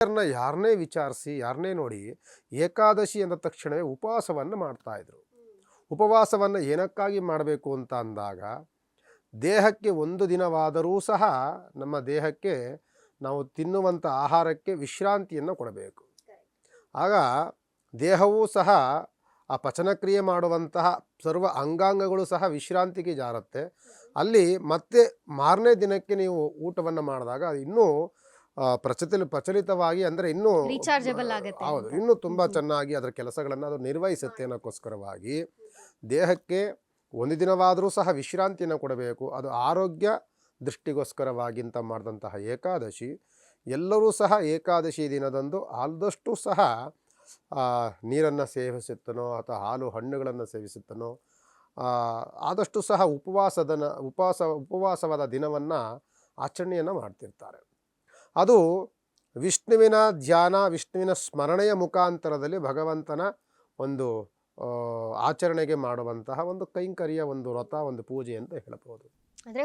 ಯಾರನ್ನೇ ವಿಚಾರಿಸಿ ಯಾರನ್ನೇ ನೋಡಿ ಏಕಾದಶಿ ಅಂದ ತಕ್ಷಣವೇ ಉಪವಾಸವನ್ನು ಮಾಡ್ತಾಯಿದ್ರು. ಉಪವಾಸವನ್ನು ಏನಕ್ಕಾಗಿ ಮಾಡಬೇಕು ಅಂತ ಅಂದಾಗ ದೇಹಕ್ಕೆ ಒಂದು ದಿನವಾದರೂ ಸಹ ನಮ್ಮ ದೇಹಕ್ಕೆ ನಾವು ತಿನ್ನುವಂಥ ಆಹಾರಕ್ಕೆ ವಿಶ್ರಾಂತಿಯನ್ನು ಕೊಡಬೇಕು. ಆಗ ದೇಹವೂ ಸಹ ಆ ಪಚನಕ್ರಿಯೆ ಮಾಡುವಂತಹ ಸರ್ವ ಅಂಗಾಂಗಗಳು ಸಹ ವಿಶ್ರಾಂತಿಗೆ ಜಾರುತ್ತೆ. ಅಲ್ಲಿ ಮತ್ತೆ ಮಾರನೇ ದಿನಕ್ಕೆ ನೀವು ಊಟವನ್ನು ಮಾಡಿದಾಗ ಅದು ಇನ್ನೂ ಪ್ರಚಲಿತವಾಗಿ ಅಂದರೆ ಇನ್ನೂ ರೀಚಾರ್ಜಬಲ್ ಆಗುತ್ತೆ ಹೌದು ಅಂತ. ಇನ್ನೂ ತುಂಬ ಚೆನ್ನಾಗಿ ಅದರ ಕೆಲಸಗಳನ್ನು ಅದು ನಿರ್ವಹಿಸುತ್ತೆ ಅನ್ನೋಕ್ಕೋಸ್ಕರವಾಗಿ ದೇಹಕ್ಕೆ ಒಂದು ದಿನವಾದರೂ ಸಹ ವಿಶ್ರಾಂತಿಯನ್ನು ಕೊಡಬೇಕು. ಅದು ಆರೋಗ್ಯ ದೃಷ್ಟಿಗೋಸ್ಕರವಾಗಿ ಅಂತ ಮಾಡಿದಂತಹ ಏಕಾದಶಿ. ಎಲ್ಲರೂ ಸಹ ಏಕಾದಶಿ ದಿನದಂದು ಆದಷ್ಟು ಸಹ ನೀರನ್ನು ಸೇವಿಸುತ್ತನೋ ಅಥವಾ ಹಾಲು ಹಣ್ಣುಗಳನ್ನು ಸೇವಿಸುತ್ತನೋ ಆದಷ್ಟು ಸಹ ಉಪವಾಸವಾದ ದಿನವನ್ನು ಆಚರಣೆಯನ್ನು ಮಾಡ್ತಿರ್ತಾರೆ. ಅದು ವಿಷ್ಣುವಿನ ಧ್ಯಾನ ವಿಷ್ಣುವಿನ ಸ್ಮರಣೆಯ ಮುಖಾಂತರದಲ್ಲಿ ಭಗವಂತನ ಒಂದು ಆಚರಣೆಗೆ ಮಾಡುವಂತಹ ಒಂದು ಕೈಂಕರ್ಯ, ಒಂದು ವ್ರತ, ಒಂದು ಪೂಜೆ ಅಂತ ಹೇಳ್ಬೋದು. ಅಂದ್ರೆ